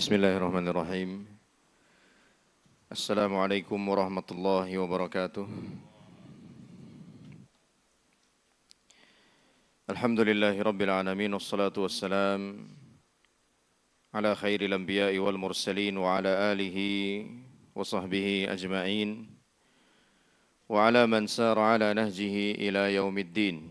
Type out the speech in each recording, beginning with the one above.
Bismillahirrahmanirrahim. Assalamualaikum warahmatullahi wabarakatuh. Alhamdulillahi rabbil alamin, wassalatu wassalam ala khairil anbiya'i wal mursalin wa ala alihi wa sahbihi ajma'in wa ala man sara ala nahjihi ila yaumiddin.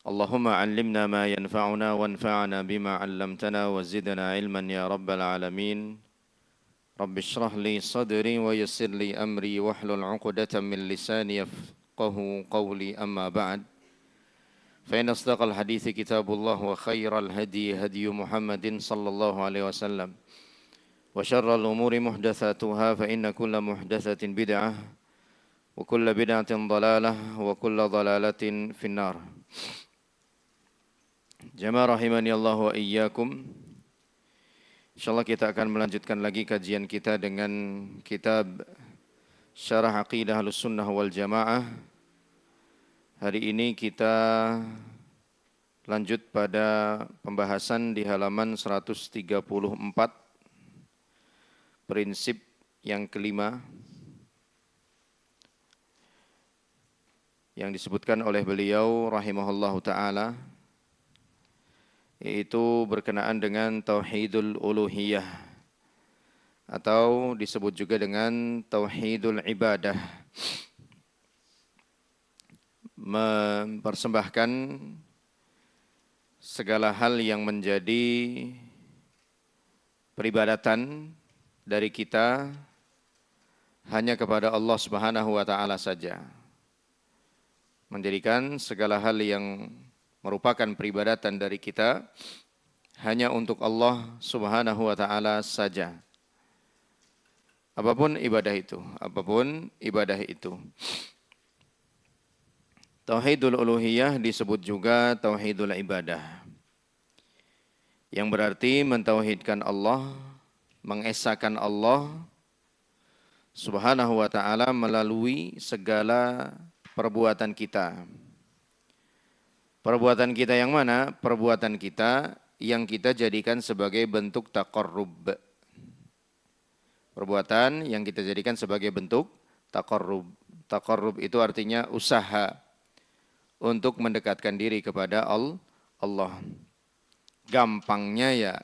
Allahumma allimna ma yanfa'una wanfa'na bima 'allamtana wa zidna ilman ya rabbal alamin. Rabbi shrah li sadri wa yassir li amri wahlul 'uqdatam min lisani yafqahu qawli, amma ba'd. Fa inna asdaqal hadithi kitabullah wa khairal hadi hadi Muhammadin sallallahu alaihi wasallam. Wa syarral umuri muhdatsatuha fa inna kulla muhdatsatin bid'ah wa kulla bid'atin dhalalah wa kulla dhalalatin finnar. Jamaah rahimani Allah wa iyyakum. InsyaAllah kita akan melanjutkan lagi kajian kita dengan kitab Syarah Aqidah Ahlussunnah wal Jamaah. Hari ini kita lanjut pada pembahasan di halaman 134, prinsip yang kelima yang disebutkan oleh beliau rahimahullahu ta'ala, yaitu berkenaan dengan tauhidul uluhiyah atau disebut juga dengan tauhidul ibadah. Mempersembahkan segala hal yang menjadi peribadatan dari kita hanya kepada Allah Subhanahu wa taala saja. Menjadikan segala hal yang merupakan peribadatan dari kita hanya untuk Allah Subhanahu wa taala saja. Apapun ibadah itu. Tauhidul uluhiyah disebut juga tauhidul ibadah, yang berarti mentauhidkan Allah, mengesahkan Allah Subhanahu wa taala melalui segala perbuatan kita. Perbuatan kita yang mana? Perbuatan kita yang kita jadikan sebagai bentuk taqarrub. Perbuatan yang kita jadikan sebagai bentuk taqarrub. Taqarrub itu artinya usaha untuk mendekatkan diri kepada Allah. Gampangnya ya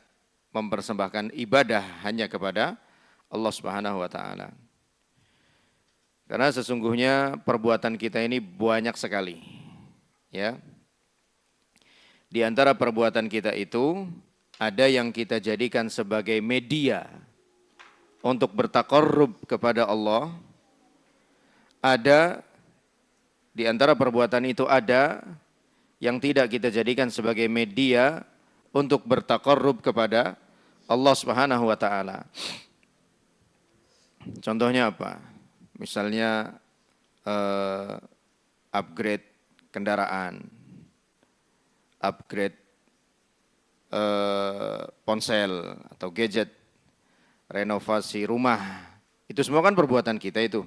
mempersembahkan ibadah hanya kepada Allah Subhanahu wa taala. Karena sesungguhnya perbuatan kita ini banyak sekali. Ya. Di antara perbuatan kita itu ada yang kita jadikan sebagai media untuk bertaqarrub kepada Allah. Ada di antara perbuatan itu ada yang tidak kita jadikan sebagai media untuk bertaqarrub kepada Allah Subhanahu wa taala. Contohnya apa? Misalnya upgrade kendaraan, upgrade ponsel atau gadget, renovasi rumah, itu semua kan perbuatan kita itu.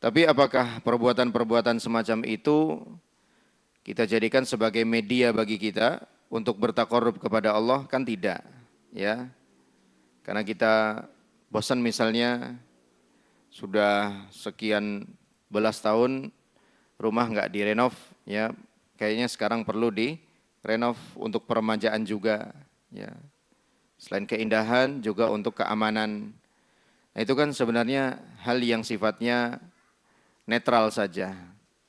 Tapi apakah perbuatan-perbuatan semacam itu kita jadikan sebagai media bagi kita untuk bertaqarrub kepada Allah? Kan tidak, ya. Karena kita bosan misalnya sudah sekian belas tahun rumah nggak direnov, ya. Kayaknya sekarang perlu direnov untuk peremajaan juga, ya. Selain keindahan juga untuk keamanan. Nah, itu kan sebenarnya hal yang sifatnya netral saja,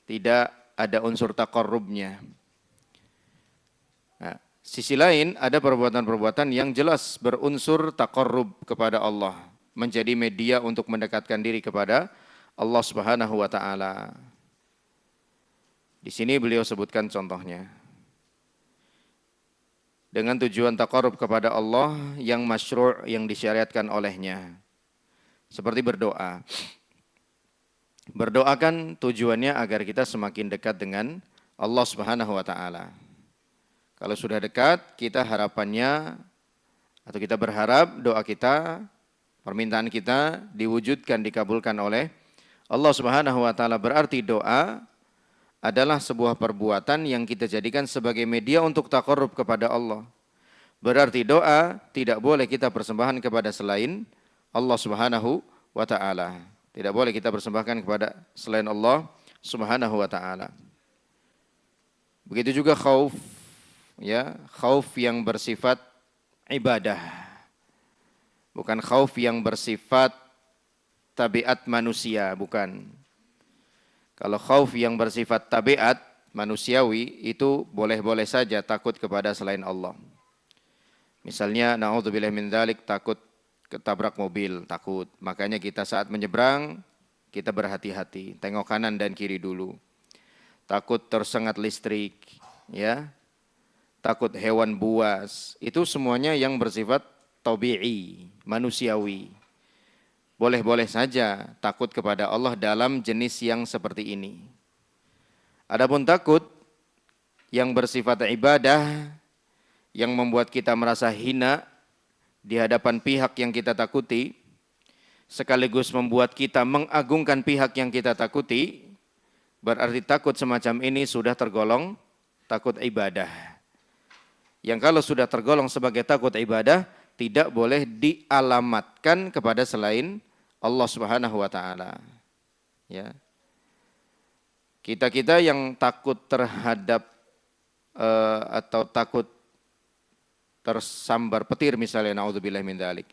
tidak ada unsur taqarrubnya. Nah, sisi lain ada perbuatan-perbuatan yang jelas berunsur taqarrub kepada Allah, menjadi media untuk mendekatkan diri kepada Allah Subhanahu wa taala. Di sini beliau sebutkan contohnya. Dengan tujuan taqarrub kepada Allah yang masyru', yang disyariatkan olehnya. Seperti berdoa. Berdoa kan tujuannya agar kita semakin dekat dengan Allah Subhanahu wa taala. Kalau sudah dekat, kita harapannya atau kita berharap doa kita, permintaan kita diwujudkan, dikabulkan oleh Allah Subhanahu wa taala. Berarti doa adalah sebuah perbuatan yang kita jadikan sebagai media untuk taqarrub kepada Allah. Berarti doa tidak boleh kita persembahkan kepada selain Allah Subhanahu wa taala. Tidak boleh kita persembahkan kepada selain Allah Subhanahu wa taala. Begitu juga khauf, ya, khauf yang bersifat ibadah. Bukan khauf yang bersifat tabiat manusia, bukan. Kalau khauf yang bersifat tabiat manusiawi itu boleh-boleh saja takut kepada selain Allah. Misalnya naudzubillah min dzalik, takut ketabrak mobil, takut. Makanya kita saat menyeberang kita berhati-hati, tengok kanan dan kiri dulu. Takut tersengat listrik, ya. Takut hewan buas. Itu semuanya yang bersifat tabi'i, manusiawi. Boleh-boleh saja takut kepada Allah dalam jenis yang seperti ini. Adapun takut yang bersifat ibadah, yang membuat kita merasa hina di hadapan pihak yang kita takuti, sekaligus membuat kita mengagungkan pihak yang kita takuti, berarti takut semacam ini sudah tergolong takut ibadah. Yang kalau sudah tergolong sebagai takut ibadah, tidak boleh dialamatkan kepada selain Allah Subhanahu wa taala. Ya. Kita-kita yang takut terhadap atau takut tersambar petir misalnya, naudzubillah min dzalik,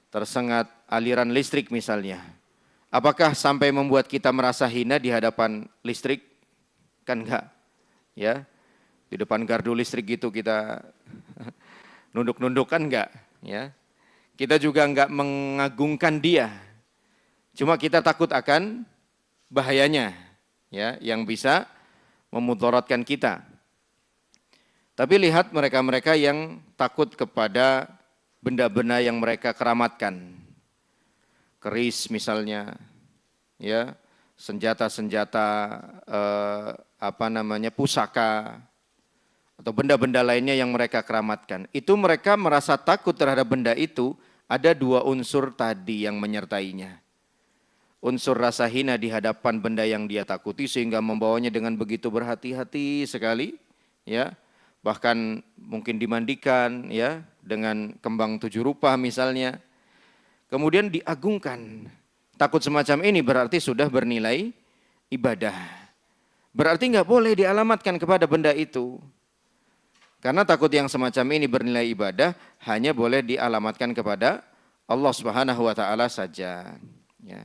tersengat aliran listrik misalnya, apakah sampai membuat kita merasa hina di hadapan listrik? Kan enggak, ya. Di depan gardu listrik gitu kita nunduk-nunduk, kan enggak, ya. Kita juga enggak mengagungkan dia, cuma kita takut akan bahayanya, ya, yang bisa memudaratkan kita. Tapi lihat mereka-mereka yang takut kepada benda-benda yang mereka keramatkan. Keris misalnya, ya, senjata-senjata pusaka atau benda-benda lainnya yang mereka keramatkan. Itu mereka merasa takut terhadap benda itu, ada dua unsur tadi yang menyertainya. Unsur rasa hina di hadapan benda yang dia takuti sehingga membawanya dengan begitu berhati-hati sekali, ya. Bahkan mungkin dimandikan, ya, dengan kembang 7 rupa misalnya. Kemudian diagungkan. Takut semacam ini berarti sudah bernilai ibadah. Berarti enggak boleh dialamatkan kepada benda itu. Karena takut yang semacam ini bernilai ibadah hanya boleh dialamatkan kepada Allah Subhanahu wa taala saja, ya.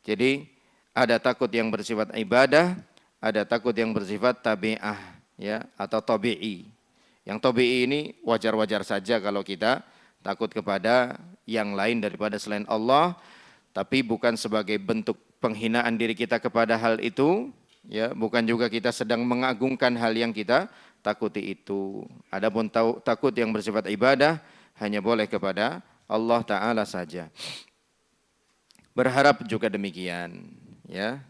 Jadi ada takut yang bersifat ibadah, ada takut yang bersifat tabi'ah, ya, atau tabi'i. Yang tabi'i ini wajar-wajar saja kalau kita takut kepada yang lain daripada selain Allah, tapi bukan sebagai bentuk penghinaan diri kita kepada hal itu, ya, bukan juga kita sedang mengagungkan hal yang kita takuti itu. Adapun takut yang bersifat ibadah hanya boleh kepada Allah Ta'ala saja. Berharap juga demikian, ya.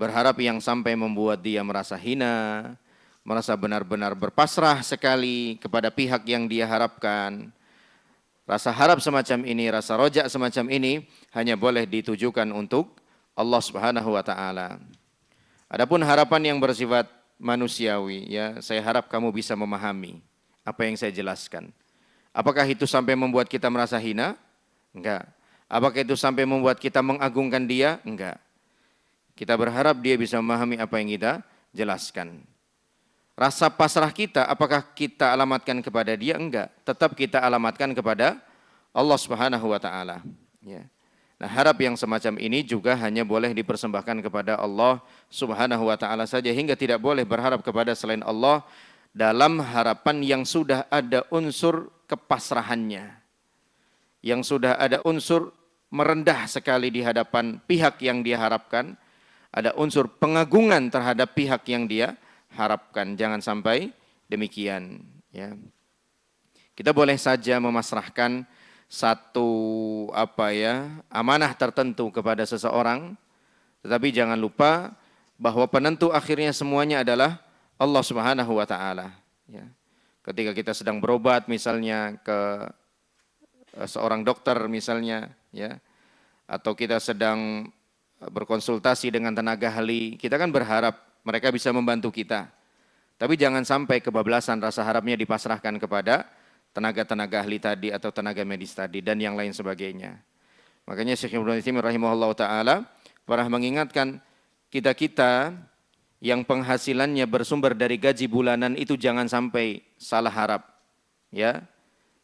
Berharap yang sampai membuat dia merasa hina, merasa benar-benar berpasrah sekali kepada pihak yang dia harapkan. Rasa harap semacam ini, rasa rojak semacam ini hanya boleh ditujukan untuk Allah Subhanahu wa taala. Adapun harapan yang bersifat manusiawi, ya, saya harap kamu bisa memahami apa yang saya jelaskan. Apakah itu sampai membuat kita merasa hina? Enggak. Apakah itu sampai membuat kita mengagungkan dia? Enggak. Kita berharap dia bisa memahami apa yang kita jelaskan. Rasa pasrah kita, apakah kita alamatkan kepada dia? Enggak. Tetap kita alamatkan kepada Allah Subhanahu wa taala, ya. Nah, harap yang semacam ini juga hanya boleh dipersembahkan kepada Allah Subhanahu wa taala saja, hingga tidak boleh berharap kepada selain Allah dalam harapan yang sudah ada unsur kepasrahannya, yang sudah ada unsur merendah sekali di hadapan pihak yang dia harapkan, ada unsur pengagungan terhadap pihak yang dia harapkan. Jangan sampai demikian, ya. Kita boleh saja memasrahkan satu amanah tertentu kepada seseorang, tetapi jangan lupa bahwa penentu akhirnya semuanya adalah Allah Subhanahu wa taala, ya. Ketika kita sedang berobat misalnya ke seorang dokter misalnya, ya, atau kita sedang berkonsultasi dengan tenaga ahli, kita kan berharap mereka bisa membantu kita. Tapi jangan sampai kebablasan rasa harapnya dipasrahkan kepada tenaga-tenaga ahli tadi atau tenaga medis tadi dan yang lain sebagainya. Makanya Syekh Ibnu Utsaimin rahimahullah ta'ala pernah mengingatkan kita-kita yang penghasilannya bersumber dari gaji bulanan itu jangan sampai salah harap. Ya,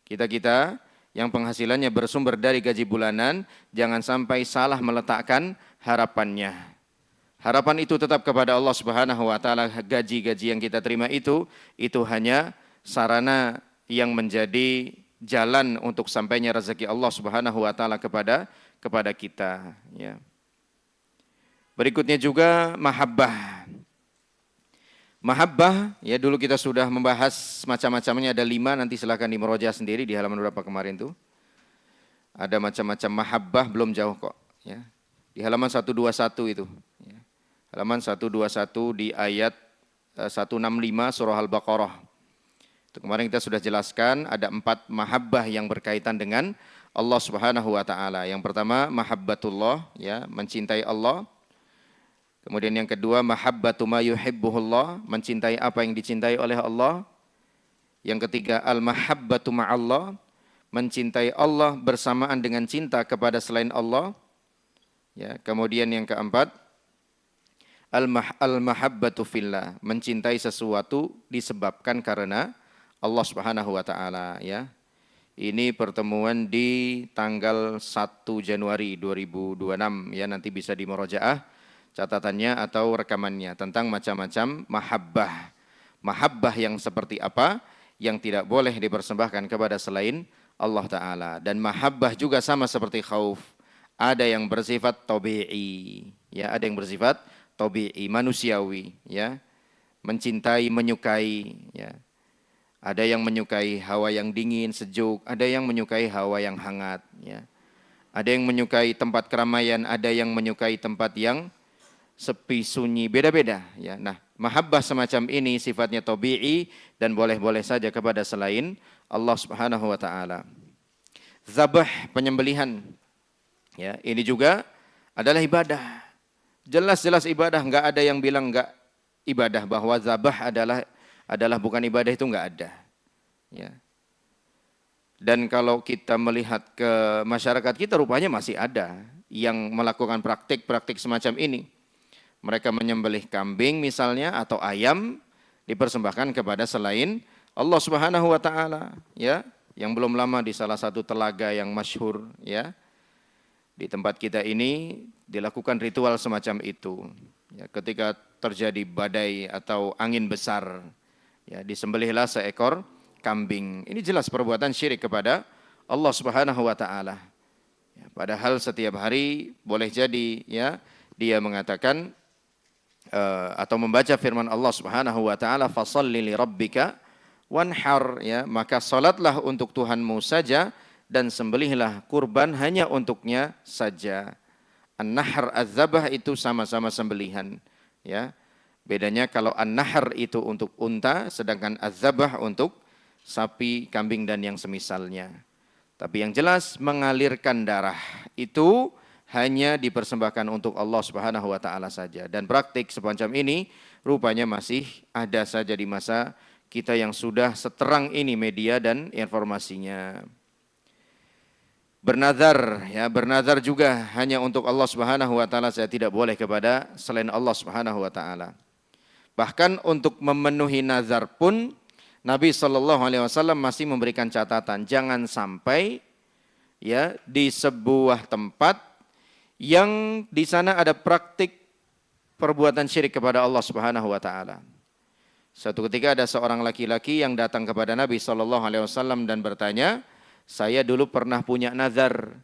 kita-kita yang penghasilannya bersumber dari gaji bulanan jangan sampai salah meletakkan harapannya. Harapan itu tetap kepada Allah Subhanahu wa taala. Gaji-gaji yang kita terima itu hanya sarana yang menjadi jalan untuk sampainya rezeki Allah Subhanahu wa taala kepada kita, ya. Berikutnya juga mahabbah. Mahabbah, ya dulu kita sudah membahas macam-macamnya, ada 5, nanti silakan dimeroja sendiri di halaman berapa kemarin tuh. Ada macam-macam mahabbah, belum jauh kok. Ya. Di halaman 121 itu. Ya. Halaman 121 di ayat 165 surah Al-Baqarah. Itu kemarin kita sudah jelaskan ada 4 mahabbah yang berkaitan dengan Allah Subhanahu wa taala. Yang pertama mahabbatullah, ya, mencintai Allah. Kemudian yang kedua mahabbatu ma yuhibbuhullah, mencintai apa yang dicintai oleh Allah. Yang ketiga al-mahabbatu ma'allah, mencintai Allah bersamaan dengan cinta kepada selain Allah. Ya, kemudian yang keempat al-mahabbatu fillah, mencintai sesuatu disebabkan karena Allah Subhanahu wa taala, ya. Ini pertemuan di tanggal 1 Januari 2026, ya, nanti bisa dimurojaah catatannya atau rekamannya tentang macam-macam mahabbah. Mahabbah yang seperti apa yang tidak boleh dipersembahkan kepada selain Allah Ta'ala. Dan mahabbah juga sama seperti khauf. Ada yang bersifat tabi'i, ya, ada yang bersifat tabi'i, manusiawi, ya, mencintai, menyukai, ya. Ada yang menyukai hawa yang dingin, sejuk, ada yang menyukai hawa yang hangat, ya. Ada yang menyukai tempat keramaian, ada yang menyukai tempat yang sepi, sunyi, beda-beda, ya. Nah, mahabbah semacam ini sifatnya tabi'i dan boleh-boleh saja kepada selain Allah Subhanahu wa taala. Zabah, penyembelihan, ya, ini juga adalah ibadah. Jelas-jelas ibadah, enggak ada yang bilang enggak ibadah, bahwa zabah adalah bukan ibadah, itu enggak ada, ya. Dan kalau kita melihat ke masyarakat kita, rupanya masih ada yang melakukan praktik-praktik semacam ini. Mereka menyembelih kambing misalnya atau ayam dipersembahkan kepada selain Allah Subhanahu wa taala, ya. Yang belum lama di salah satu telaga yang masyhur, ya, di tempat kita ini dilakukan ritual semacam itu. Ya, ketika terjadi badai atau angin besar, ya, disembelihlah seekor kambing. Ini jelas perbuatan syirik kepada Allah Subhanahu wa taala. Ya, padahal setiap hari boleh jadi, ya, dia mengatakan atau membaca firman Allah Subhanahu wa taala, fasholli li rabbika wanhar, ya, maka salatlah untuk Tuhanmu saja dan sembelihlah kurban hanya untuknya saja. An-nahr, az-zabah itu sama-sama sembelihan, ya. Bedanya kalau an-nahr itu untuk unta, sedangkan az-zabah untuk sapi, kambing dan yang semisalnya. Tapi yang jelas mengalirkan darah itu hanya dipersembahkan untuk Allah Subhanahu wa taala saja. Dan praktik semacam ini rupanya masih ada saja di masa kita yang sudah seterang ini media dan informasinya. Bernazar, ya, bernazar juga hanya untuk Allah Subhanahu wa taala saja, tidak boleh kepada selain Allah Subhanahu wa taala. Bahkan untuk memenuhi nazar pun Nabi SAW masih memberikan catatan, jangan sampai, ya, di sebuah tempat yang di sana ada praktik perbuatan syirik kepada Allah Subhanahu wa taala. Suatu ketika ada seorang laki-laki yang datang kepada Nabi SAW dan bertanya, saya dulu pernah punya nazar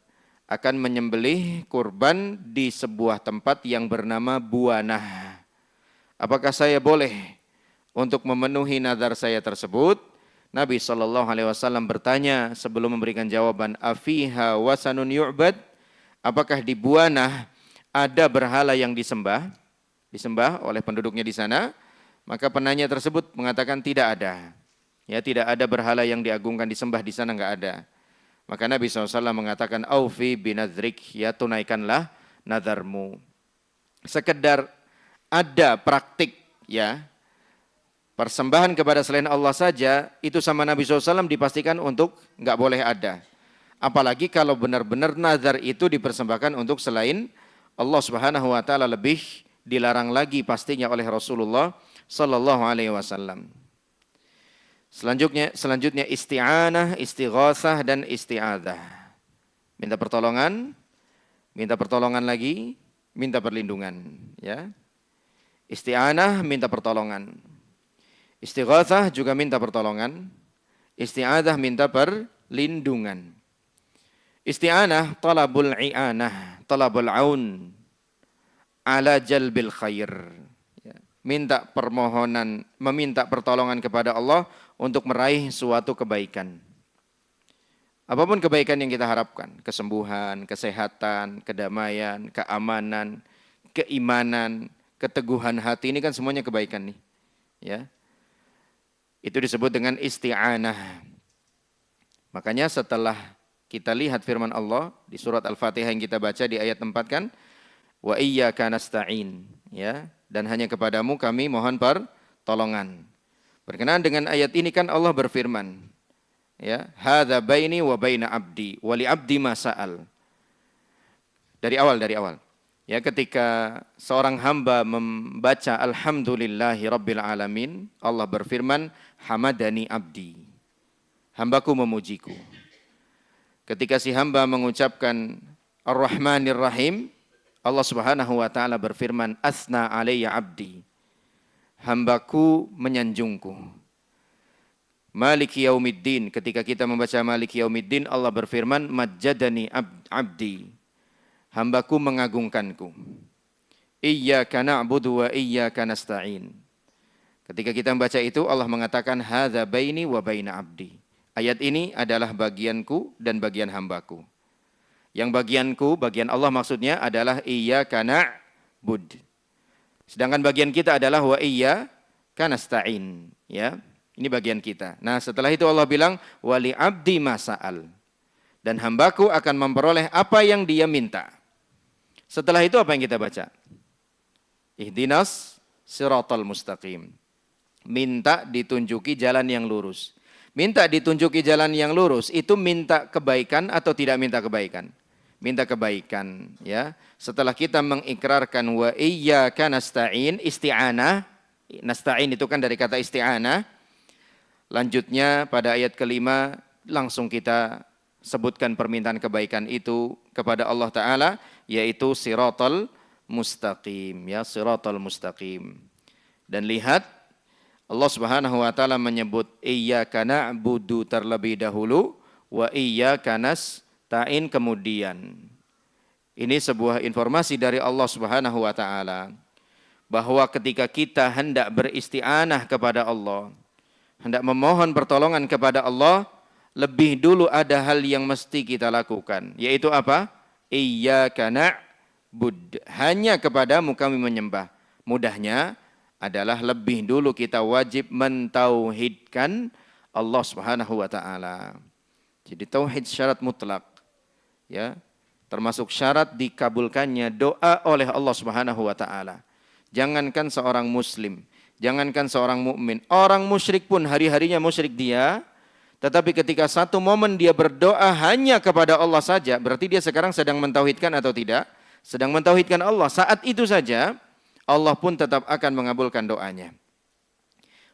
akan menyembelih kurban di sebuah tempat yang bernama Buanah. Apakah saya boleh untuk memenuhi nazar saya tersebut? Nabi SAW bertanya sebelum memberikan jawaban, afiha wasanun yu'bad, apakah di Buanah ada berhala yang disembah oleh penduduknya di sana? Maka penanya tersebut mengatakan tidak ada. Ya, tidak ada berhala yang diagungkan disembah di sana, enggak ada. Maka Nabi SAW mengatakan, aufi binadrik, ya, tunaikanlah nazarmu. Sekedar ada praktik, ya, Persembahan kepada selain Allah saja, itu sama Nabi SAW dipastikan untuk nggak boleh ada. Apalagi kalau benar-benar nazar itu dipersembahkan untuk selain Allah Subhanahu wa taala, lebih dilarang lagi pastinya oleh Rasulullah sallallahu alaihi wasallam. Selanjutnya isti'anah, istighatsah dan isti'adzah. Minta pertolongan lagi, minta perlindungan, ya. Isti'anah minta pertolongan. Istighatsah juga minta pertolongan. Isti'adzah minta perlindungan. Isti'anah talabul i'anah, talabul aun ala jalbil khair. Minta permohonan, meminta pertolongan kepada Allah untuk meraih suatu kebaikan. Apapun kebaikan yang kita harapkan, kesembuhan, kesehatan, kedamaian, keamanan, keimanan, keteguhan hati, ini kan semuanya kebaikan nih. Ya. Itu disebut dengan isti'anah. Makanya setelah kita lihat firman Allah di surat Al-Fatihah yang kita baca di ayat 4 kan, wa iyyaka nasta'in, ya, dan hanya kepadamu kami mohon pertolongan. Berkenaan dengan ayat ini kan Allah berfirman, ya, hadza baini wa baina abdi wa li abdi ma sa'al. Dari awal. Ya, ketika seorang hamba membaca alhamdulillahi rabbil alamin, Allah berfirman, hamadani abdi. Hambaku memujiku. Ketika si hamba mengucapkan ar-rahmanir rahim, Allah Subhanahu wa taala berfirman, asna alayya abdi. Hambaku menyanjungku. Maliki yaumiddin, ketika kita membaca Maliki yaumiddin, Allah berfirman, majjadani abdi. Hambaku mengagungkanku. Iyyaka na'budu wa iyyaka nasta'in. Ketika kita membaca itu, Allah mengatakan, hadza baini wa baina abdi. Ayat ini adalah bagianku dan bagian hambaku. Yang bagianku, bagian Allah maksudnya adalah iyyaka na'bud. Sedangkan bagian kita adalah wa iyyaka nasta'in, ya. Ini bagian kita. Nah, setelah itu Allah bilang wali abdi masa'al. Dan hambaku akan memperoleh apa yang dia minta. Setelah itu apa yang kita baca? Ihdinas siratal mustaqim. Minta ditunjuki jalan yang lurus. Minta ditunjuki jalan yang lurus itu minta kebaikan atau tidak minta kebaikan? Minta kebaikan, ya. Setelah kita mengikrarkan wa iyyaka nasta'in, isti'anah, nasta'in itu kan dari kata isti'anah. Lanjutnya pada ayat kelima langsung kita sebutkan permintaan kebaikan itu kepada Allah Ta'ala, yaitu siratal mustaqim, ya, siratal mustaqim. Dan lihat Allah Subhanahu wa taala menyebut iyyaka na'budu terlebih dahulu wa iyyaka nasta'in kemudian. Ini sebuah informasi dari Allah Subhanahu wa taala bahwa ketika kita hendak beristi'anah kepada Allah, hendak memohon pertolongan kepada Allah, lebih dulu ada hal yang mesti kita lakukan, yaitu apa? Iyyaka na'bud, hanya kepadamu kami menyembah. Mudahnya adalah lebih dulu kita wajib mentauhidkan Allah Subhanahu wa taala. Jadi tauhid syarat mutlak, ya, termasuk syarat dikabulkannya doa oleh Allah Subhanahu wa taala. Jangankan seorang muslim, jangankan seorang mukmin, orang musyrik pun hari-harinya musyrik dia, tetapi ketika satu momen dia berdoa hanya kepada Allah saja, berarti dia sekarang sedang mentauhidkan atau tidak? Sedang mentauhidkan Allah. Saat itu saja Allah pun tetap akan mengabulkan doanya.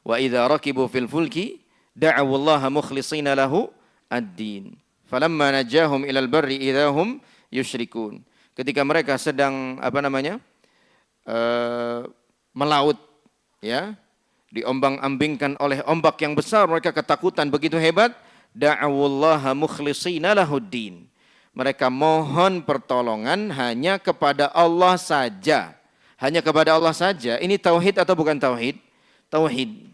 Wa idza rakibu fil fulki da'awullaha mukhlishina lahu ad-din. Falamma najahum ilal barri idahum yusyrikun. Ketika mereka sedang melaut, ya, diombang-ambingkan oleh ombak yang besar, mereka ketakutan begitu hebat, da'awullaha mukhlishina lahud-din. Mereka mohon pertolongan hanya kepada Allah saja. Hanya kepada Allah saja. Ini tauhid atau bukan tauhid? Tauhid.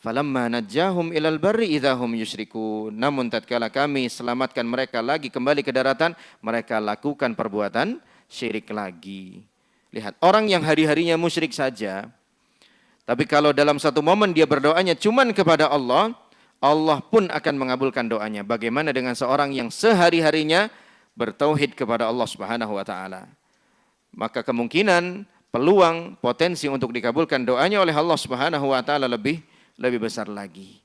Falamma najjahum ilal barri idahum yusyrikun. Namun tatkala kami selamatkan mereka lagi kembali ke daratan, mereka lakukan perbuatan syirik lagi. Lihat, orang yang hari-harinya musyrik saja, tapi kalau dalam satu momen dia berdoanya cuman kepada Allah, Allah pun akan mengabulkan doanya. Bagaimana dengan seorang yang sehari-harinya bertauhid kepada Allah Subhanahu wa taala? Maka kemungkinan peluang, potensi untuk dikabulkan doanya oleh Allah Subhanahu wa taala lebih besar lagi.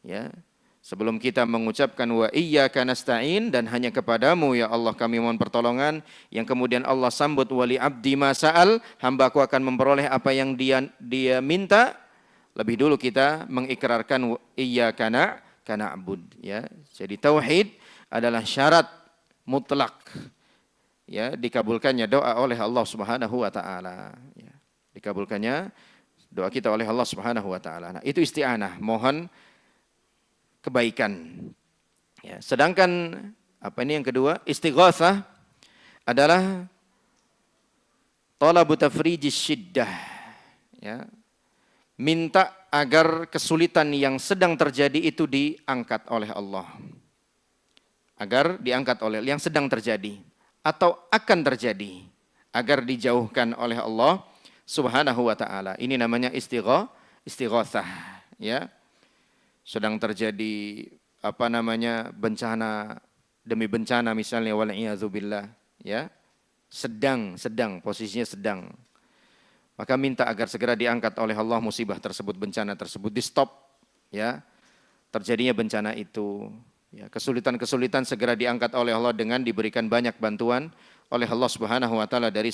Ya. Sebelum kita mengucapkan wa iyyaka nasta'in dan hanya kepadamu ya Allah kami mohon pertolongan, yang kemudian Allah sambut wali abdi ma sa'al, hambaku akan memperoleh apa yang dia minta. Lebih dulu kita mengikrarkan iyyaka na'bud, ya. Jadi tauhid adalah syarat mutlak, ya, dikabulkannya doa oleh Allah Subhanahu wa taala, ya. Dikabulkannya doa kita oleh Allah Subhanahu wa taala. Nah, itu isti'anah, mohon kebaikan. Ya, sedangkan apa ini yang kedua? Istighatsah adalah talabu tafrijis syiddah. Ya. Minta agar kesulitan yang sedang terjadi itu diangkat oleh Allah. Agar diangkat oleh yang sedang terjadi atau akan terjadi, agar dijauhkan oleh Allah Subhanahu wa taala. Ini namanya istighatsah, ya. Sedang terjadi bencana demi bencana misalnya wal iyadzubillah, ya. Sedang posisinya sedang. Maka minta agar segera diangkat oleh Allah musibah tersebut, bencana tersebut, di stop, ya. Terjadinya bencana itu, ya, kesulitan-kesulitan segera diangkat oleh Allah dengan diberikan banyak bantuan oleh Allah Subhanahu wa taala dari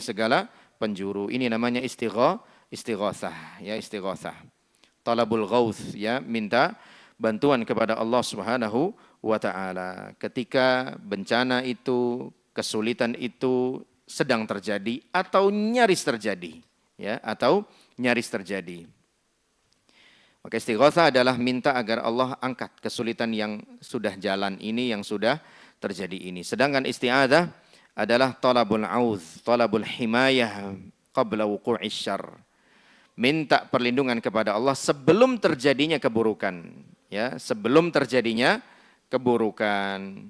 segala penjuru. Ini namanya istighatsah, ya, istighatsah. Talabul ghauts, ya, minta bantuan kepada Allah Subhanahu wa taala ketika bencana itu, kesulitan itu sedang terjadi atau nyaris terjadi, ya, atau nyaris terjadi. Maka istighatsah adalah minta agar Allah angkat kesulitan yang sudah jalan ini, yang sudah terjadi ini. Sedangkan isti'adzah adalah talabul auz, talabul himayah qabla wuqu'ish syarr. Minta perlindungan kepada Allah sebelum terjadinya keburukan, ya, sebelum terjadinya keburukan.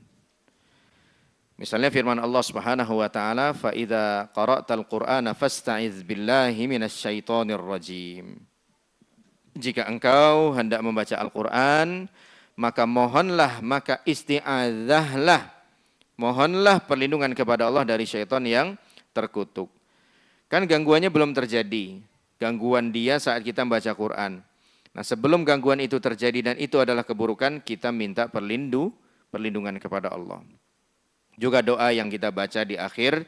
Misalnya firman Allah Subhanahu wa taala, "Fa idza qara'tal Qur'ana fasta'iz billahi minasy syaithanir rajim." Jika engkau hendak membaca Al-Qur'an, maka isti'adzahlah. Mohonlah perlindungan kepada Allah dari syaitan yang terkutuk. Kan gangguannya belum terjadi. Gangguan dia saat kita membaca Quran. Nah, sebelum gangguan itu terjadi dan itu adalah keburukan, kita minta perlindungan kepada Allah. Juga doa yang kita baca di akhir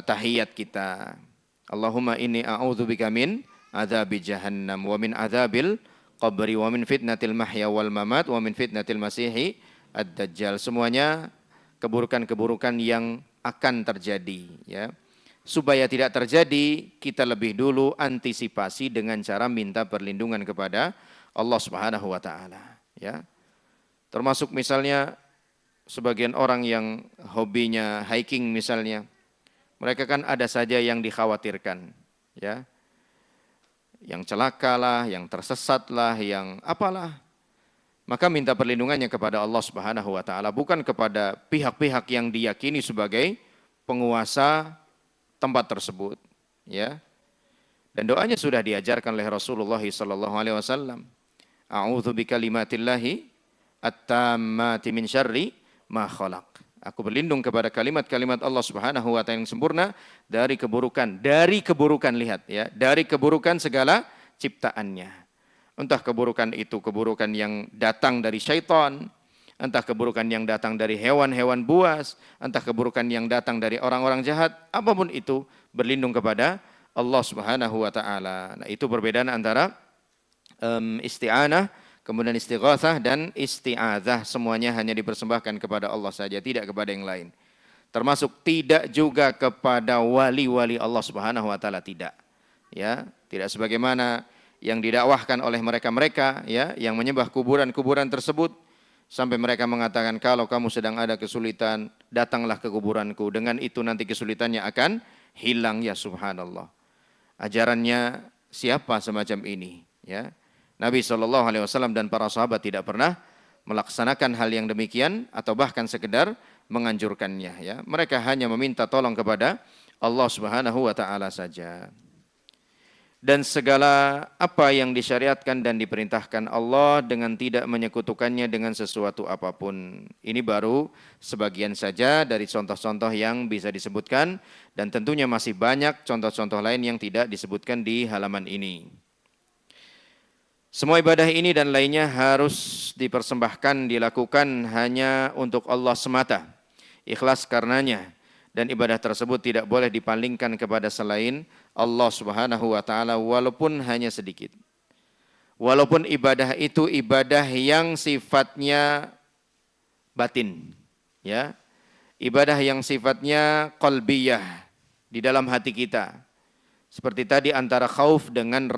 tahiyat kita. Allahumma inni a'udzubika min adzabi jahannam wa min adzabil qabri wa min fitnatil mahya wal mamat wa min fitnatil masihi ad-dajjal. Semuanya keburukan-keburukan yang akan terjadi, ya. Supaya tidak terjadi, kita lebih dulu antisipasi dengan cara minta perlindungan kepada Allah Subhanahu wa taala, ya. Termasuk misalnya sebagian orang yang hobinya hiking misalnya, mereka kan ada saja yang dikhawatirkan, ya. Yang celakalah, yang tersesatlah, yang apalah. Maka minta perlindungannya kepada Allah Subhanahu wa taala, bukan kepada pihak-pihak yang diyakini sebagai penguasa tempat tersebut, ya. Dan doanya sudah diajarkan oleh Rasulullah sallallahu alaihi wasallam. A'udzu bikalimatillahi at-tammati min syarri ma khalaq. Aku berlindung kepada kalimat-kalimat Allah Subhanahu wa taala yang sempurna dari keburukan, lihat, ya, dari keburukan segala ciptaannya. Entah keburukan itu keburukan yang datang dari syaitan, entah keburukan yang datang dari hewan-hewan buas, entah keburukan yang datang dari orang-orang jahat, apapun itu, berlindung kepada Allah Subhanahu wa taala. Nah, itu perbedaan antara isti'anah, kemudian istighatsah dan isti'adzah. Semuanya hanya dipersembahkan kepada Allah saja, tidak kepada yang lain. Termasuk tidak juga kepada wali-wali Allah Subhanahu wa taala, tidak. Ya, tidak sebagaimana yang didakwahkan oleh mereka-mereka, ya, yang menyembah kuburan-kuburan tersebut. Sampai mereka mengatakan, kalau kamu sedang ada kesulitan, datanglah ke kuburanku. Dengan itu nanti kesulitannya akan hilang, ya subhanallah. Ajarannya siapa semacam ini? Ya, Nabi SAW dan para sahabat tidak pernah melaksanakan hal yang demikian atau bahkan sekedar menganjurkannya. Ya, mereka hanya meminta tolong kepada Allah Subhanahu wa taala saja. dan segala apa yang disyariatkan dan diperintahkan Allah dengan tidak menyekutukannya dengan sesuatu apapun. Ini baru sebagian saja dari contoh-contoh yang bisa disebutkan dan tentunya masih banyak contoh-contoh lain yang tidak disebutkan di halaman ini. Semua ibadah ini dan lainnya harus dipersembahkan, dilakukan hanya untuk Allah semata, ikhlas karenanya. Dan ibadah tersebut tidak boleh dipalingkan kepada selain Allah Subhanahu wa taala walaupun hanya sedikit. Walaupun ibadah itu ibadah yang sifatnya batin, ya. Ibadah yang sifatnya qalbiyah di dalam hati kita. Seperti tadi antara khauf dengan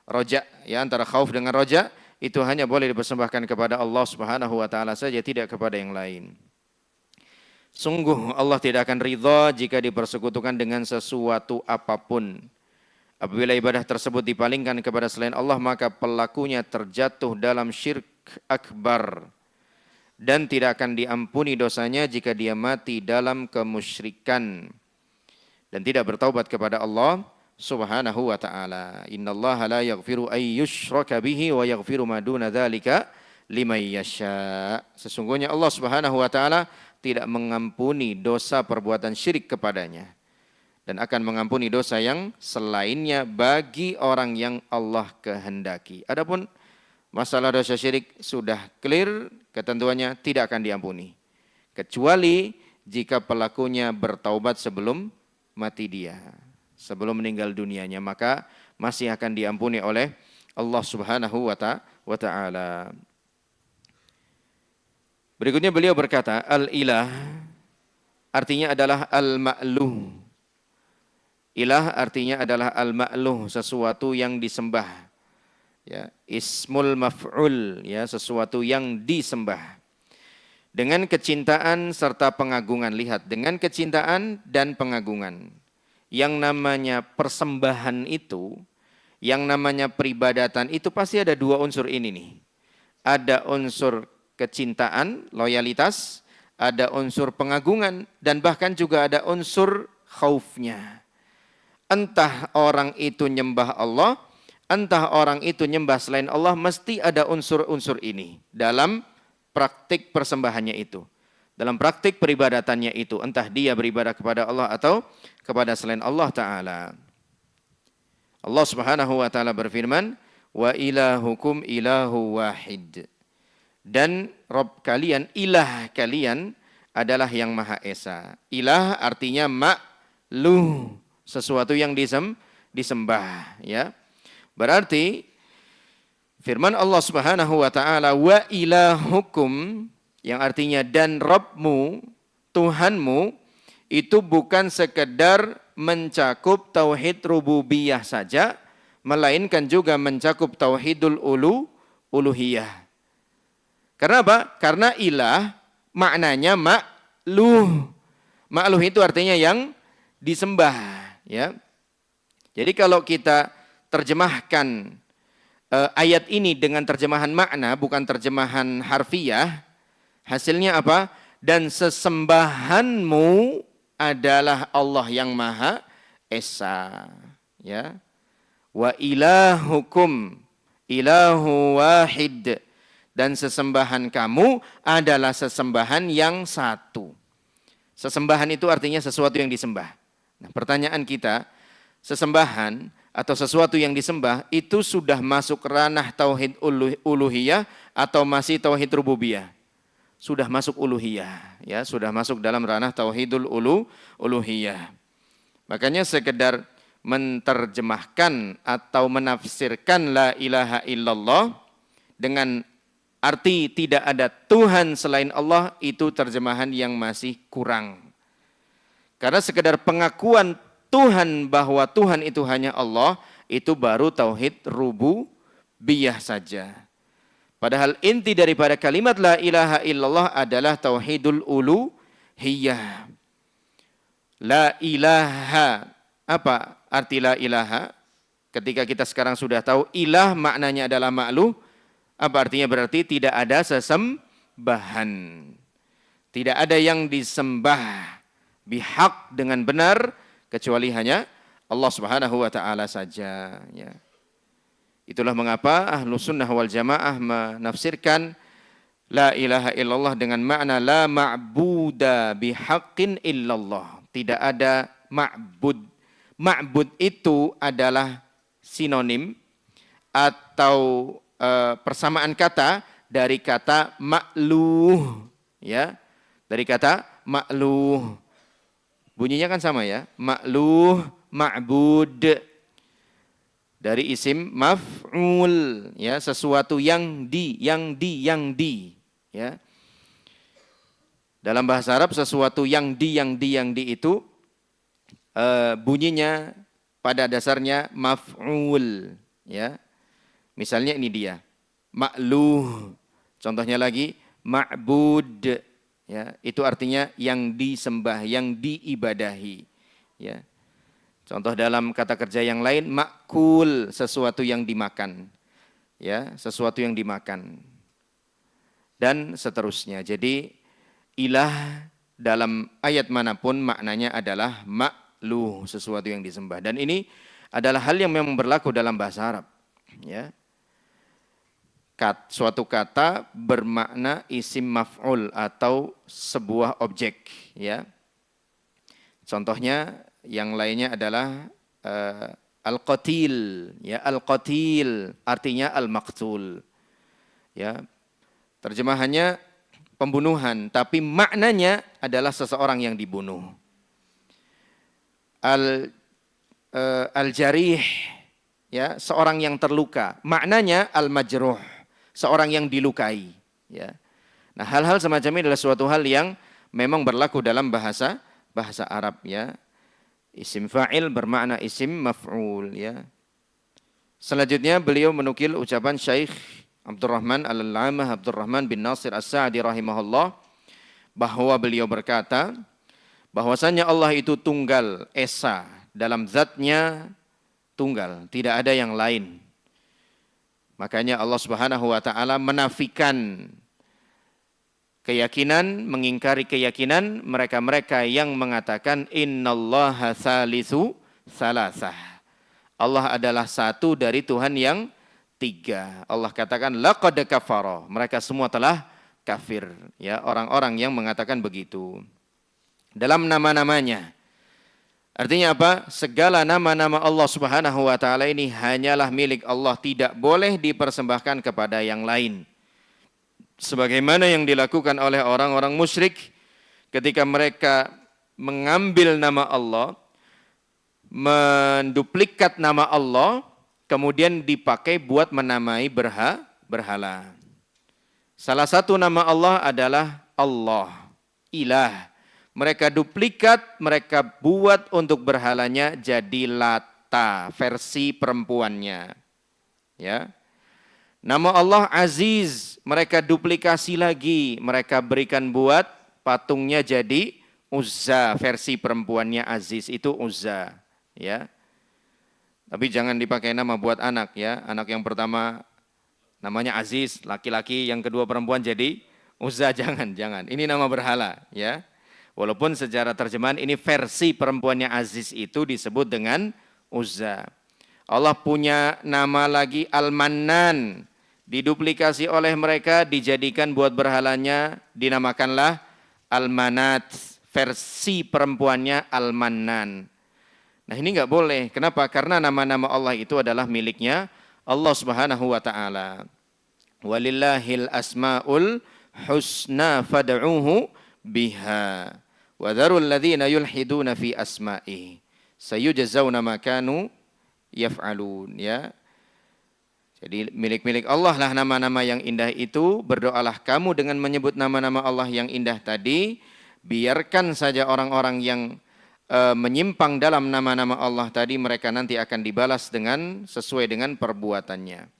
roja, ya, antara khauf dengan roja itu hanya boleh dipersembahkan kepada Allah Subhanahu wa taala saja, tidak kepada yang lain. Sungguh Allah tidak akan ridha jika dipersekutukan dengan sesuatu apapun. Apabila ibadah tersebut dipalingkan kepada selain Allah, maka pelakunya terjatuh dalam syirik akbar. Dan tidak akan diampuni dosanya jika dia mati dalam kemusyrikan. Dan tidak bertaubat kepada Allah Subhanahu wa ta'ala. Innallaha la yaghfiru ay yushraka bihi wa yaghfiru ma duna dzalika liman yasha. Sesungguhnya Allah Subhanahu wa ta'ala tidak mengampuni dosa perbuatan syirik kepadanya dan akan mengampuni dosa yang selainnya bagi orang yang Allah kehendaki. Adapun masalah dosa syirik sudah clear, ketentuannya tidak akan diampuni kecuali jika pelakunya bertaubat sebelum mati dia, sebelum meninggal dunianya, maka masih akan diampuni oleh Allah Subhanahu wa ta'ala. Berikutnya beliau berkata, al-ilah artinya adalah al-ma'luh. Ilah artinya adalah al-ma'luh, sesuatu yang disembah. Ya, ismul maf'ul, ya, sesuatu yang disembah. Dengan kecintaan serta pengagungan. Lihat, dengan kecintaan dan pengagungan. Yang namanya persembahan itu, yang namanya peribadatan itu pasti ada dua unsur ini nih. Ada unsur kecintaan, loyalitas, ada unsur pengagungan, dan bahkan juga ada unsur khaufnya. Entah orang itu nyembah Allah, entah orang itu nyembah selain Allah, mesti ada unsur-unsur ini dalam praktik persembahannya itu. Dalam praktik peribadatannya itu, entah dia beribadah kepada Allah atau kepada selain Allah Ta'ala. Allah Subhanahu wa Ta'ala berfirman, wa ilahukum ilahu wahid. Dan Rabb kalian, ilah kalian adalah yang Maha Esa. Ilah artinya ma'luh, sesuatu yang disembah, ya. Berarti firman Allah Subhanahu wa taala wa ilahukum, yang artinya dan Rabbmu, Tuhanmu, itu bukan sekedar mencakup tauhid rububiyah saja, melainkan juga mencakup tauhidul uluhiyah. Karena apa? Karena ilah maknanya ma'luh. Ma'luh itu artinya yang disembah, ya. Jadi kalau kita terjemahkan ayat ini dengan terjemahan makna, bukan terjemahan harfiah, hasilnya apa? Dan sesembahanmu adalah Allah yang Maha Esa, ya. Wa ilahukum ilahu wahid. Dan sesembahan kamu adalah sesembahan yang satu. Sesembahan itu artinya sesuatu yang disembah. Nah, pertanyaan kita, sesembahan atau sesuatu yang disembah itu sudah masuk ranah tauhid uluhiyah atau masih tauhid rububiyah? Sudah masuk uluhiyah, ya, sudah masuk dalam ranah tauhidul uluhiyah. Makanya sekedar menerjemahkan atau menafsirkan la ilaha illallah dengan arti tidak ada Tuhan selain Allah, itu terjemahan yang masih kurang. Karena sekedar pengakuan Tuhan bahwa Tuhan itu hanya Allah, itu baru tauhid rububiyah saja. Padahal inti daripada kalimat la ilaha illallah adalah tauhidul uluhiyah. La ilaha, apa arti la ilaha? Ketika kita sekarang sudah tahu ilah maknanya adalah ma'luh, apa artinya? Berarti tidak ada sesembahan. Tidak ada yang disembah bihaq dengan benar kecuali hanya Allah Subhanahu wa taala saja, ya. Itulah mengapa Ahlus Sunnah wal Jamaah menafsirkan la ilaha illallah dengan makna la ma'buda bihaqqin illallah. Tidak ada ma'bud. Ma'bud itu adalah sinonim atau persamaan kata dari kata ma'luh, ya. Dari kata ma'luh. Bunyinya kan sama ya. Ma'luh, ma'bud. Dari isim maf'ul, ya, sesuatu yang di, ya. Dalam bahasa Arab sesuatu yang di itu bunyinya pada dasarnya maf'ul, ya. Misalnya ini dia, ma'luh. Contohnya lagi ma'bud, ya. Itu artinya yang disembah, yang diibadahi, ya. Contoh dalam kata kerja yang lain, makul, sesuatu yang dimakan. Ya, sesuatu yang dimakan. Dan seterusnya. Jadi ilah dalam ayat manapun maknanya adalah makluh, sesuatu yang disembah. Dan ini adalah hal yang memang berlaku dalam bahasa Arab. Ya. Suatu kata bermakna isim maf'ul atau sebuah objek. Ya. Contohnya yang lainnya adalah al-qatil, ya, al-qatil artinya al-maqtul, ya. Terjemahannya pembunuhan, tapi maknanya adalah seseorang yang dibunuh. Al-jarih, ya, seorang yang terluka. Maknanya al-majruh, seorang yang dilukai, ya. Nah, hal-hal semacam ini adalah suatu hal yang memang berlaku dalam bahasa Arab, ya. Isim fa'il bermakna isim maf'ul, ya. Selanjutnya beliau menukil ucapan Syekh Abdurrahman Al-Allamah Abdurrahman bin Nasir As-Sa'di rahimahullah, bahwa beliau berkata bahwasanya Allah itu tunggal esa, dalam zatnya tunggal, tidak ada yang lain. Makanya Allah Subhanahu wa taala menafikan keyakinan, mengingkari keyakinan mereka-mereka yang mengatakan innallaha tsalitsu salasah. Allah adalah satu dari Tuhan yang tiga. Allah katakan laqad kafara. Mereka semua telah kafir, ya, orang-orang yang mengatakan begitu. Dalam nama-namanya. Artinya apa? Segala nama-nama Allah Subhanahu wa taala ini hanyalah milik Allah, tidak boleh dipersembahkan kepada yang lain. Sebagaimana yang dilakukan oleh orang-orang musyrik ketika mereka mengambil nama Allah, menduplikat nama Allah, kemudian dipakai buat menamai berhala. Salah satu nama Allah adalah Allah, ilah. Mereka duplikat, mereka buat untuk berhalanya jadi Lata, versi perempuannya. Ya. Nama Allah Aziz, mereka duplikasi lagi, mereka berikan buat patungnya jadi Uzza, versi perempuannya Aziz, itu Uzza, ya. Tapi jangan dipakai nama buat anak, ya. Anak yang pertama namanya Aziz, laki-laki, yang kedua perempuan jadi Uzza, jangan. Ini nama berhala, ya. Walaupun secara terjemahan ini versi perempuannya Aziz itu disebut dengan Uzza. Allah punya nama lagi Al-Mannan, diduplikasi oleh mereka, dijadikan buat berhalanya, dinamakanlah Al-Manat, versi perempuannya Al-Mannan. Nah, ini enggak boleh. Kenapa? Karena nama-nama Allah itu adalah miliknya Allah Subhanahu wa taala. Walillahil asmaul husna fad'uhu biha. Wa dzarul ladzina yulhiduna fi asma'ihi. Sayujzauna ma kanu yaf'alun, ya. Jadi milik-milik Allah lah nama-nama yang indah itu. Berdoalah kamu dengan menyebut nama-nama Allah yang indah tadi. Biarkan saja orang-orang yang menyimpang dalam nama-nama Allah tadi, mereka nanti akan dibalas dengan sesuai dengan perbuatannya.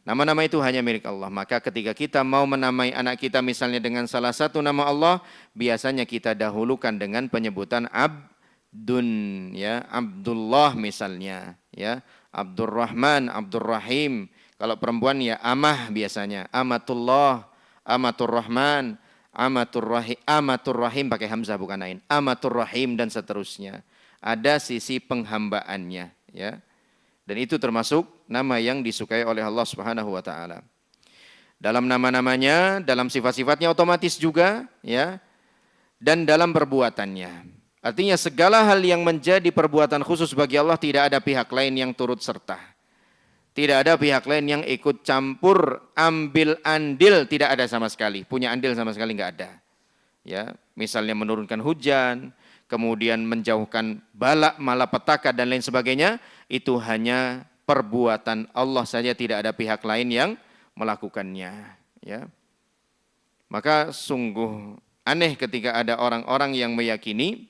Nama-nama itu hanya milik Allah. Maka ketika kita mau menamai anak kita misalnya dengan salah satu nama Allah, biasanya kita dahulukan dengan penyebutan Abdun, ya, Abdullah misalnya, ya, Abdurrahman, Abdurrahim. Kalau perempuan ya Amah biasanya, Amatullah, Amatur Rahman, Amatur Rahim pakai hamzah bukan ain, Amatur Rahim dan seterusnya. ada sisi penghambaannya, ya. Dan itu termasuk nama yang disukai oleh Allah Subhanahu wa taala. Dalam nama-namanya, dalam sifat-sifatnya otomatis juga, ya. Dan dalam perbuatannya. Artinya segala hal yang menjadi perbuatan khusus bagi Allah tidak ada pihak lain yang turut serta. Tidak ada pihak lain yang ikut campur, ambil andil, tidak ada sama sekali. Punya andil sama sekali enggak ada. Ya, misalnya menurunkan hujan, kemudian menjauhkan bala, malapetaka dan lain sebagainya, itu hanya perbuatan Allah saja, tidak ada pihak lain yang melakukannya, ya. Maka sungguh aneh ketika ada orang-orang yang meyakini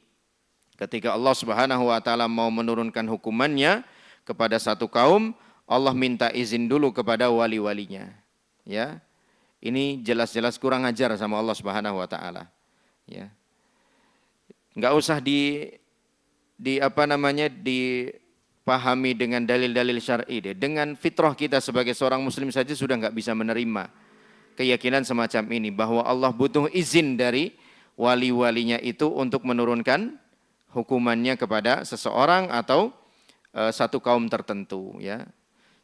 ketika Allah Subhanahu wa taala mau menurunkan hukumannya kepada satu kaum, Allah minta izin dulu kepada wali-walinya. Ya. Ini jelas-jelas kurang ajar sama Allah Subhanahu wa taala. Ya. Enggak usah dipahami dengan dalil-dalil syar'i deh. Dengan fitrah kita sebagai seorang muslim saja sudah enggak bisa menerima keyakinan semacam ini bahwa Allah butuh izin dari wali-walinya itu untuk menurunkan hukumannya kepada seseorang atau satu kaum tertentu, ya.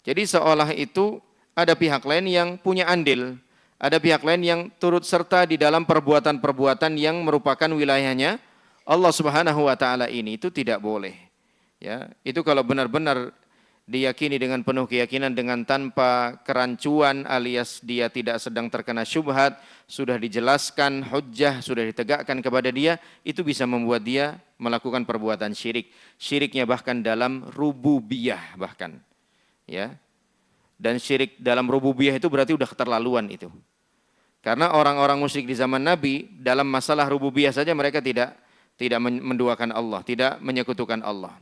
Jadi seolah itu ada pihak lain yang punya andil, ada pihak lain yang turut serta di dalam perbuatan-perbuatan yang merupakan wilayahnya Allah Subhanahu wa taala ini. Itu tidak boleh. Ya, itu kalau benar-benar diyakini dengan penuh keyakinan, dengan tanpa kerancuan alias dia tidak sedang terkena syubhat, sudah dijelaskan hujjah, sudah ditegakkan kepada dia, itu bisa membuat dia melakukan perbuatan syirik. Syiriknya bahkan dalam rububiyah bahkan. Ya. Dan syirik dalam rububiyah itu berarti udah keterlaluan itu. Karena orang-orang musyrik di zaman Nabi dalam masalah rububiyah saja mereka tidak menduakan Allah, tidak menyekutukan Allah.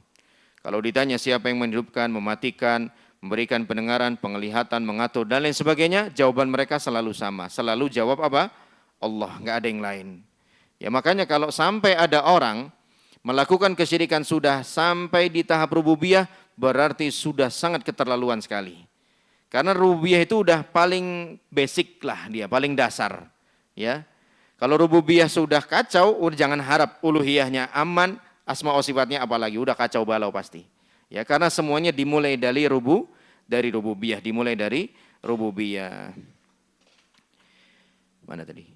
Kalau ditanya siapa yang menghidupkan, mematikan, memberikan pendengaran, penglihatan, mengatur dan lain sebagainya, jawaban mereka selalu sama. Selalu jawab apa? Allah, enggak ada yang lain. Ya makanya kalau sampai ada orang melakukan kesyirikan sudah sampai di tahap rububiyah, berarti sudah sangat keterlaluan sekali. Karena rububiyah itu udah paling basic lah dia, paling dasar. Ya, kalau rububiyah sudah kacau, udah jangan harap uluhiyahnya aman, asma wa sifatnya apalagi, udah kacau balau pasti. Ya, karena semuanya dimulai dari rububiyah, dimulai dari rububiyah. Mana tadi?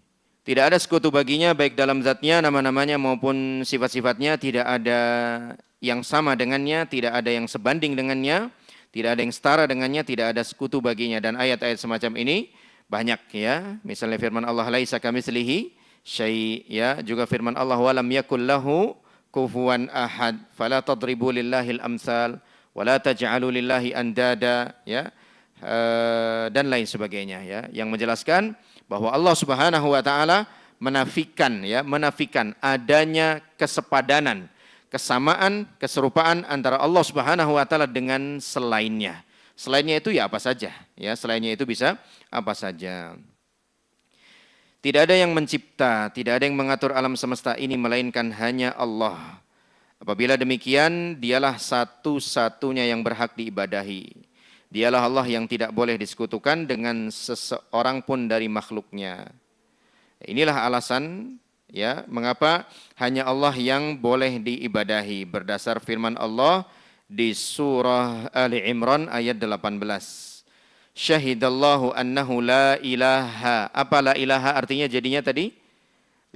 Tidak ada sekutu baginya baik dalam zatnya, nama-namanya maupun sifat-sifatnya, tidak ada yang sama dengannya, tidak ada yang sebanding dengannya, tidak ada yang setara dengannya, tidak ada sekutu baginya. Dan ayat-ayat semacam ini banyak ya. Misalnya firman Allah laisa kamitslihi syai', ya, juga firman Allah walam yakul lahu kufuwan ahad fala tadribu lillahil amsal wala taj'alu lillahi andada, ya. Dan lain sebagainya, ya, yang menjelaskan bahwa Allah Subhanahu wa taala menafikan adanya kesepadanan, kesamaan, keserupaan antara Allah Subhanahu wa taala dengan selainnya. Selainnya itu ya apa saja, ya, selainnya itu bisa apa saja. Tidak ada yang mencipta, tidak ada yang mengatur alam semesta ini melainkan hanya Allah. Apabila demikian, dialah satu-satunya yang berhak diibadahi. Dialah Allah yang tidak boleh disekutukan dengan seseorang pun dari makhluknya. Inilah alasan, ya, mengapa hanya Allah yang boleh diibadahi berdasar firman Allah di surah Ali Imran ayat 18. Syahidallahu annahu la ilaha. Apa la ilaha artinya jadinya tadi?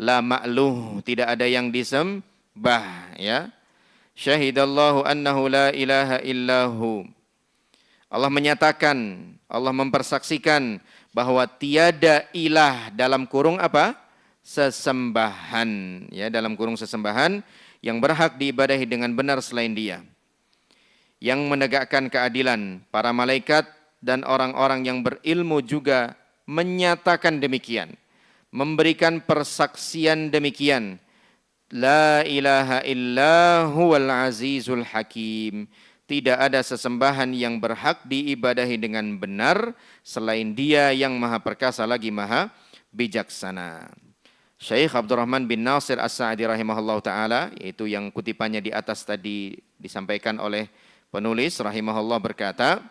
La ma'luh, tidak ada yang disembah, ya. Syahidallahu annahu la ilaha illahu. Allah menyatakan, Allah mempersaksikan bahwa tiada ilah dalam kurung apa? Sesembahan, ya, dalam kurung sesembahan yang berhak diibadahi dengan benar selain Dia. Yang menegakkan keadilan, para malaikat dan orang-orang yang berilmu juga menyatakan demikian, memberikan persaksian demikian. La ilaha illa huwal azizul hakim. Tidak ada sesembahan yang berhak diibadahi dengan benar selain Dia yang Maha Perkasa lagi Maha Bijaksana. Syekh Abdurrahman bin Nasir As-Sa'di rahimahullah ta'ala, yaitu yang kutipannya di atas tadi disampaikan oleh penulis rahimahullah, berkata,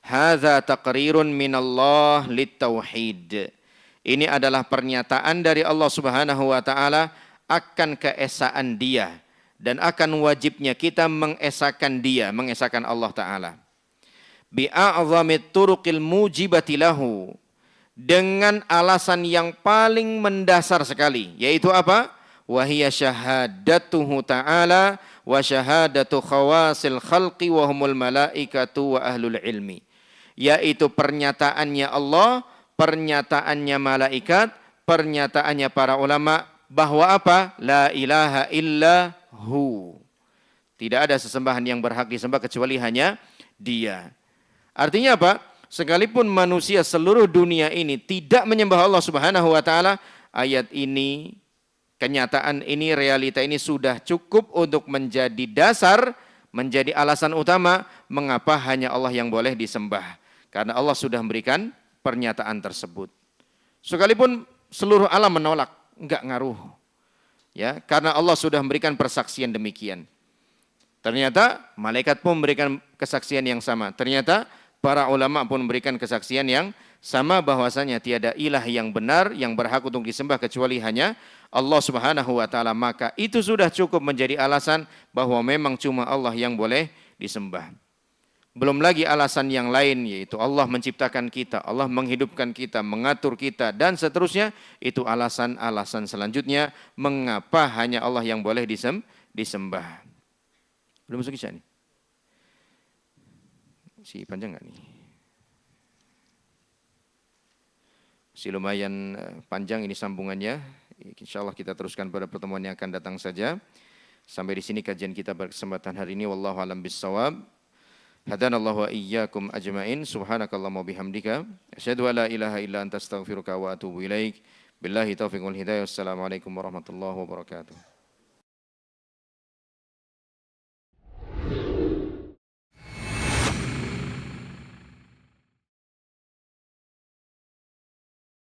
hadza taqrirun minallah lit-tauhid. Ini adalah pernyataan dari Allah Subhanahu wa taala akan keesaan Dia dan akan wajibnya kita mengesahkan Dia, mengesahkan Allah Ta'ala. Bi'a'zamit turuqil mujibati lahu, dengan alasan yang paling mendasar sekali, yaitu apa? Wahiyya syahadatuhu ta'ala wa syahadatu khawasil khalqi wa humul malaikatu wa ahlul ilmi, yaitu pernyataannya Allah, pernyataannya malaikat, pernyataannya para ulama, bahwa apa? La ilaha illa hu. Tidak ada sesembahan yang berhak disembah kecuali hanya Dia. Artinya apa? Sekalipun manusia seluruh dunia ini tidak menyembah Allah Subhanahu wa taala, ayat ini, kenyataan ini, realita ini sudah cukup untuk menjadi dasar, menjadi alasan utama mengapa hanya Allah yang boleh disembah. Karena Allah sudah memberikan pernyataan tersebut. Sekalipun seluruh alam menolak, enggak ngaruh. Ya, karena Allah sudah memberikan persaksian demikian. Ternyata malaikat pun memberikan kesaksian yang sama. Ternyata para ulama pun memberikan kesaksian yang sama bahwasanya tiada ilah yang benar yang berhak untuk disembah kecuali hanya Allah Subhanahu wa taala. Maka itu sudah cukup menjadi alasan bahwa memang cuma Allah yang boleh disembah. Belum lagi alasan yang lain, yaitu Allah menciptakan kita, Allah menghidupkan kita, mengatur kita, dan seterusnya. Itu alasan-alasan selanjutnya mengapa hanya Allah yang boleh disembah. Belum masuk isya nih? Si panjang nggak nih? Si lumayan panjang ini sambungannya. Insya Allah kita teruskan pada pertemuan yang akan datang saja. Sampai di sini kajian kita pada kesempatan hari ini. Wallahu a'lam bishawab. Hadanallahu wa iyyakum ajma'in. Subhanakallahumma bihamdika. Asyhadu an la ilaha illa anta astaghfiruka wa atubu ilaik. Billahi taufiq wal hidayah. Wassalamualaikum warahmatullahi wabarakatuh.